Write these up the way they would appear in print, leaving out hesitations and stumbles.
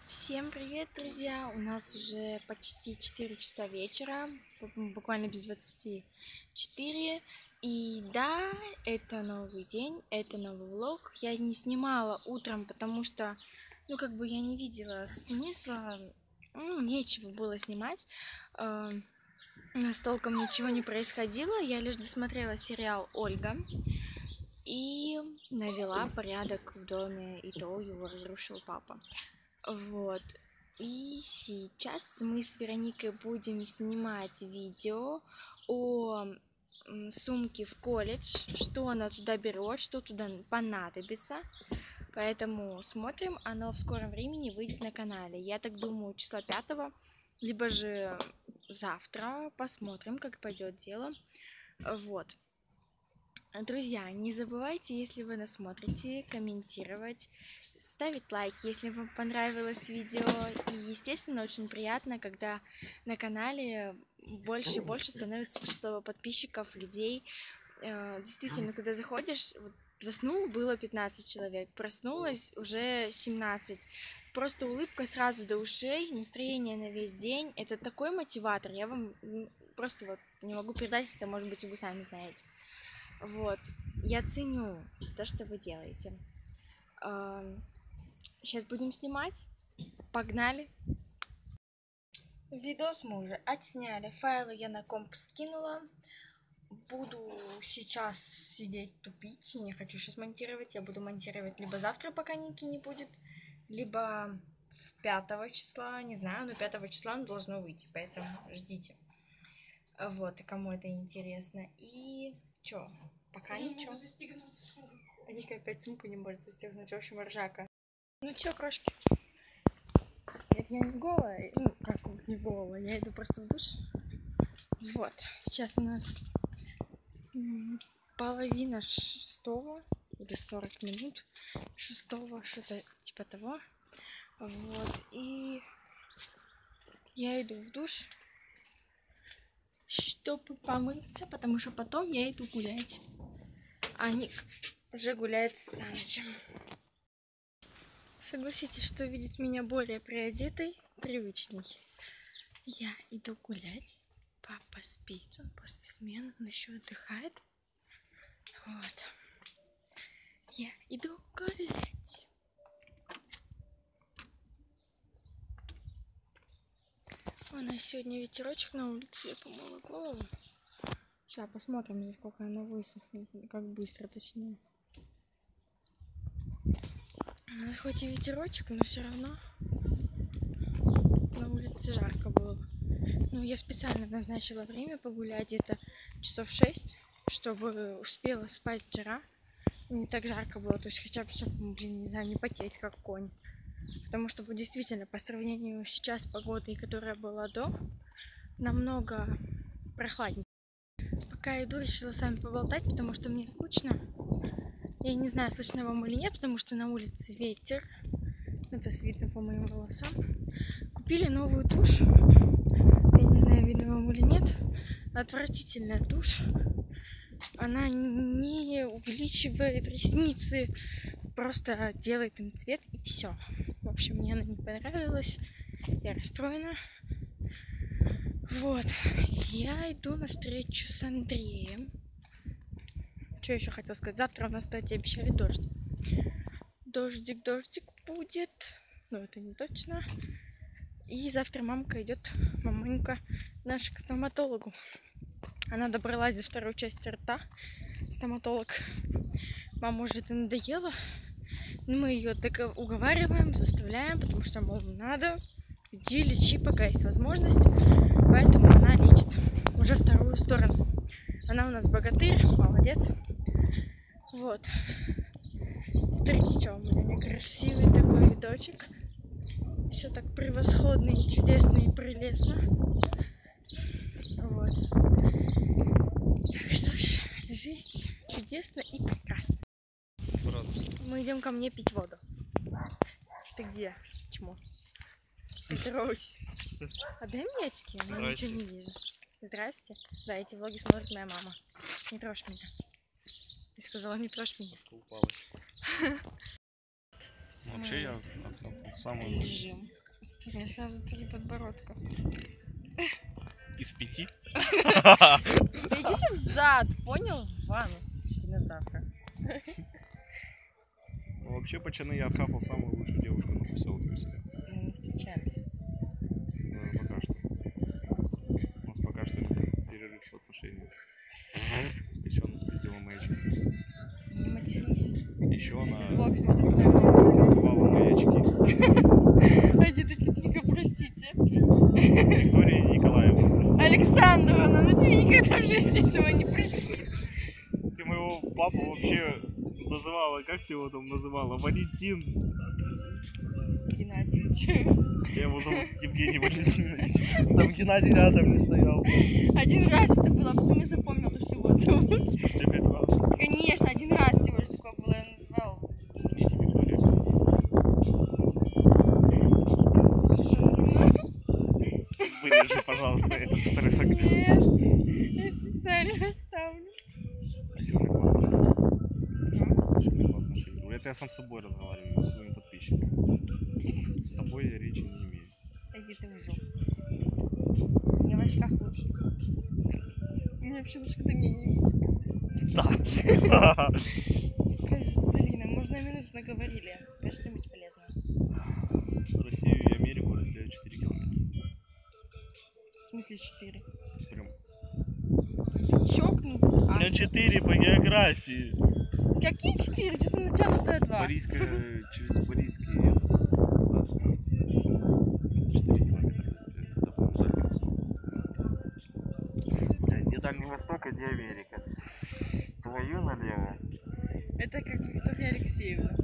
Всем привет, друзья! У нас уже почти 4 часа вечера, буквально без 24. И да, это новый день, это новый влог. Я не снимала утром, потому что, я не видела смысла, нечего было снимать. У нас толком ничего не происходило, я лишь досмотрела сериал «Ольга» и навела порядок в доме, и то его разрушил папа. Вот. И сейчас мы с Вероникой будем снимать видео о сумке в колледж, что она туда берет, что туда понадобится. Поэтому смотрим, оно в скором времени выйдет на канале. Я так думаю, числа 5, либо же завтра. Посмотрим, как пойдет дело. Вот. Друзья, не забывайте, если вы нас смотрите, комментировать, ставить лайк, если вам понравилось видео. И, естественно, очень приятно, когда на канале больше и больше становится число подписчиков, людей. Действительно, когда заходишь, заснул, было 15 человек, проснулась уже 17. Просто улыбка сразу до ушей, настроение на весь день. Это такой мотиватор, я вам просто не могу передать, хотя, может быть, вы сами знаете. Вот, я ценю то, что вы делаете. Сейчас будем снимать. Погнали. Видос мы уже отсняли. Файлы я на комп скинула. Буду сейчас сидеть тупить. Не хочу сейчас монтировать. Я буду монтировать либо завтра, пока Ники не будет, либо 5 числа. Не знаю, но 5 числа он должно выйти. Поэтому ждите. Вот, и кому это интересно. И чё? Пока ничего. Ника опять сумку не может застегнуть. В общем, ржака. Ну чё, крошки? Нет, я не голая. Как не голая? Я иду просто в душ. Вот. Сейчас у нас 5:30 или 40 минут 6, что-то типа того. Вот. И я иду в душ, чтобы помыться, потому что потом я иду гулять. А Ник уже гуляет с Санычем. Согласитесь, что видеть меня более приодетой привычней. Я иду гулять. Папа спит, он после смены, он еще отдыхает. Вот. Я иду гулять. У нас сегодня ветерочек на улице, я помыла голову. Сейчас посмотрим, за сколько она высохнет, как быстро, точнее. У нас хоть и ветерочек, но все равно на улице жарко было. Ну, я специально назначила время погулять где-то часов 6, чтобы успела спать вчера. Не так жарко было, то есть хотя бы, чтобы, не знаю, не потеть как конь. Потому что действительно, по сравнению сейчас с погодой, которая была до, намного прохладнее. Пока иду, решила с вами поболтать, потому что мне скучно. Я не знаю, слышно вам или нет, потому что на улице ветер. Это видно по моим волосам. Купили новую тушь. Я не знаю, видно вам или нет. Отвратительная тушь. Она не увеличивает ресницы, просто делает им цвет и все. В общем, мне она не понравилась. Я расстроена. Вот. Я иду на встречу с Андреем. Что еще хотела сказать? Завтра у нас, кстати, обещали дождь. Дождик будет. Но это не точно. И завтра мамонька наша, к стоматологу. Она добралась до второй части рта. Стоматолог. Мама уже это надоело. Мы ее уговариваем, заставляем, потому что, мол, надо. Иди лечи, пока есть возможность. Поэтому она лечит уже вторую сторону. Она у нас богатырь, молодец. Вот. Смотрите, что у меня красивый такой видочек. Все так превосходно и чудесно и прелестно. Вот. Так что ж, жизнь чудесна и прекрасна. Мы идем ко мне пить воду. Ты где, чмо? Петрович. Отдай мне очки, я ничего не вижу. Здрасте. Да, эти влоги смотрит моя мама. Не трожь меня. Ты сказала, не трожь меня. Упалась. Вообще я самый режим. Смотри, у меня сразу 3 подбородка. Из 5? Да иди ты взад, понял? В анус, динозавра. Ну, вообще, пацаны, я отхапал самую лучшую девушку на поселке у себя. Мы не встречаемся. Пока что. У нас пока что перерыв в отношениях. Еще она спиздила маячки. Не матерись. Еще она Влог смотрит на раскрывала маячки. Один такие, тихо, простите. Виктория Николаевна, простите. Александровна, ну тебе никогда в жизни этого не простит. Ты моего папу вообще называла, как ты его там называла? Валентин. Геннадьевич. Я его зовут Евгений Валентинович. Там Геннадий рядом не стоял. Один раз это было, а потом я запомнила то, что его зовут. Спустя 5 раз. Конечно, один раз всего лишь такое было, я назвал. Извините, Виктория. Вырежи, пожалуйста, этот стресс. Нет, я специально оставлю. Сегодня классно шутил. Сегодня классно шутил. Это я сам с собой разговариваю, с своим подписчиком. С тобой я речи не имею. Иди ты в жопу. Мне в очках лучше. Мне вообще лучше, когда меня не видит. Да. Кажется, Залина, можно минуту наговорили. Скажи что-нибудь полезное. Россию и Америку разделяют 4 километра. В смысле 4? Прям. Ты чокнулся? У меня 4 по географии. Какие 4? Что-то натянутое 2. Борийская, через Борийский этот. 4 километра разделяют. Это прям Дальний Восток. Блядь, где Дальний Восток, а где Америка? Твою налево. Это как Виктория Алексеевна.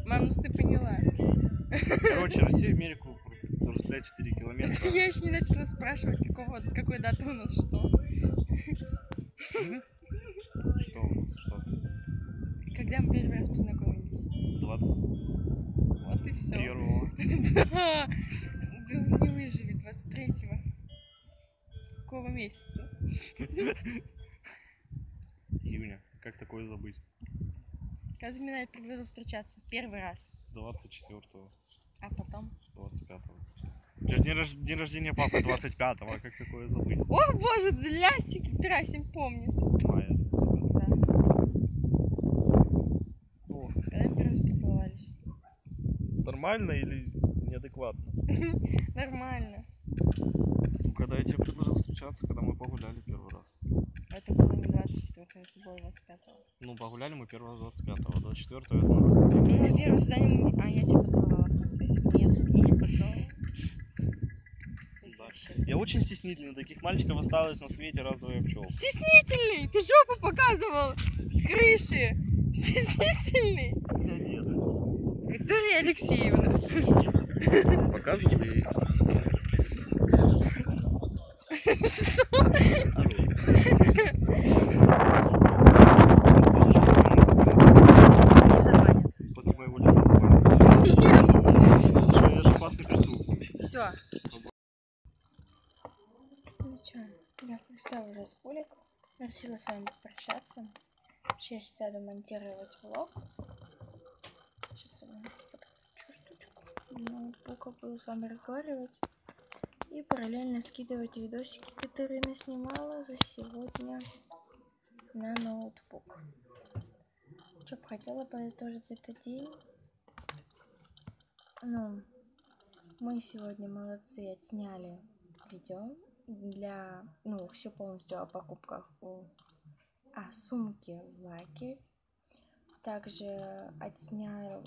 Мам, ну ты поняла. Короче, Россию и Америку разделяют 4 километра. Я еще не начала спрашивать, какой даты у нас что. Что у нас? Что? Когда мы первый раз познакомились? 21-го. Вот и все. Да. Не выживет 23-го. Какого месяца? Июня. Как такое забыть? Когда меня предложил встречаться? Первый раз. 24-го. А потом? 25-го. День рождения папы 25-го. Как такое забыть? О боже, лясик, Трасин помнит. Мая. Да. О, Когда мы первый раз поцеловались? нормально или неадекватно? Нормально. Когда я тебе предложил встречаться, когда мы погуляли первый раз. Это было не 24-го, это было 25-го. Ну, погуляли мы первый раз 25-го, а 24-го я думаю, просто Ну, на первое свидание мы... А, я тебя поцеловала в конце. Если бы нет, я не поцеловала. Да. Я очень стеснительный, таких мальчиков осталось на свете раз-два и пчел. Стеснительный! Ты жопу показывал с крыши! Стеснительный! Нет. Виктория Алексеевна. Показывал ей. Не забанят. После моего лица забанят. Я же опасный преступник. Все. Ну что, я представила уже спулик. Решила с вами попрощаться. Сейчас сяду монтировать влог. Сейчас я подключу штучку. Ноутбука буду с вами разговаривать. И параллельно скидывать видосики, которые наснимала за сегодня на ноутбук. Что бы хотела подытожить этот день. Ну, мы сегодня молодцы, отсняли видео для, ну, все полностью о покупках сумки в Лаке. Также отсняла,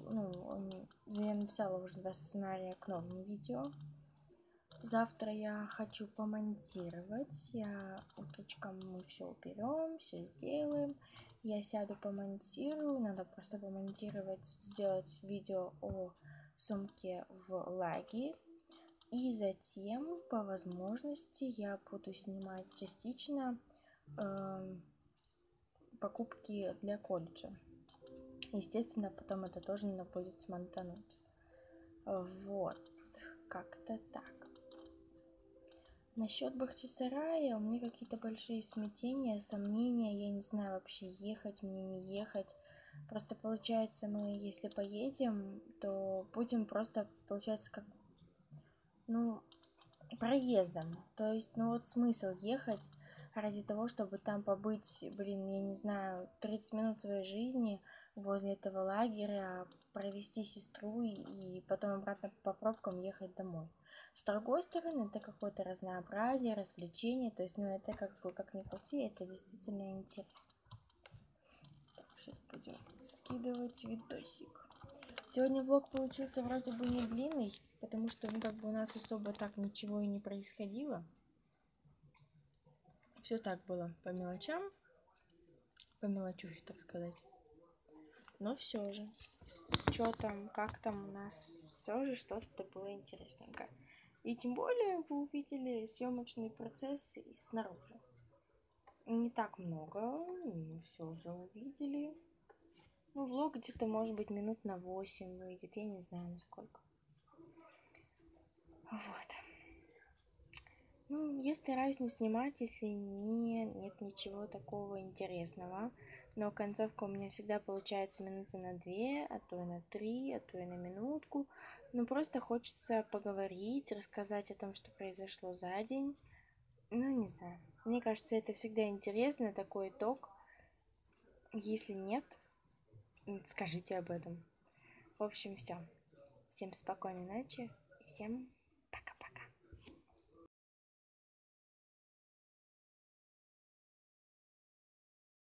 я написала уже 2 сценария к новым видео. Завтра я хочу помонтировать. Утречком мы все уберем, все сделаем. Я сяду помонтирую. Надо просто помонтировать, сделать видео о сумке в Лаге. И затем, по возможности, я буду снимать частично покупки для колледжа. Естественно, потом это тоже надо будет смонтануть. Вот, как-то так. Насчет Бахчисарая у меня какие-то большие смятения, сомнения. Я не знаю, вообще ехать мне, не ехать. Просто получается, мы, если поедем, то будем просто, получается, как ну, проездом. То есть, ну вот смысл ехать ради того, чтобы там побыть, блин, я не знаю, 30 минут своей жизни возле этого лагеря, провести сестру и потом обратно по пробкам ехать домой. С другой стороны, это какое-то разнообразие, развлечение, то есть, ну, это как бы, как ни крути, это действительно интересно. Так, сейчас будем скидывать видосик. Сегодня влог получился вроде бы не длинный, потому что, ну, как бы у нас особо так ничего и не происходило. Все так было по мелочам, по мелочухе, так сказать. Но все же, что там, как там у нас, все же что-то было интересненько. И тем более вы увидели съемочный процесс и снаружи. Не так много, но все же увидели. Ну, влог где-то, может быть, минут на 8 выйдет, я не знаю, на сколько. Вот. Ну, я стараюсь не снимать, если нет ничего такого интересного. Но концовка у меня всегда получается минуты на 2, а то и на 3, а то и на минутку. Ну, просто хочется поговорить, рассказать о том, что произошло за день. Ну, не знаю. Мне кажется, это всегда интересно, такой итог. Если нет, скажите об этом. В общем, все. Всем спокойной ночи и всем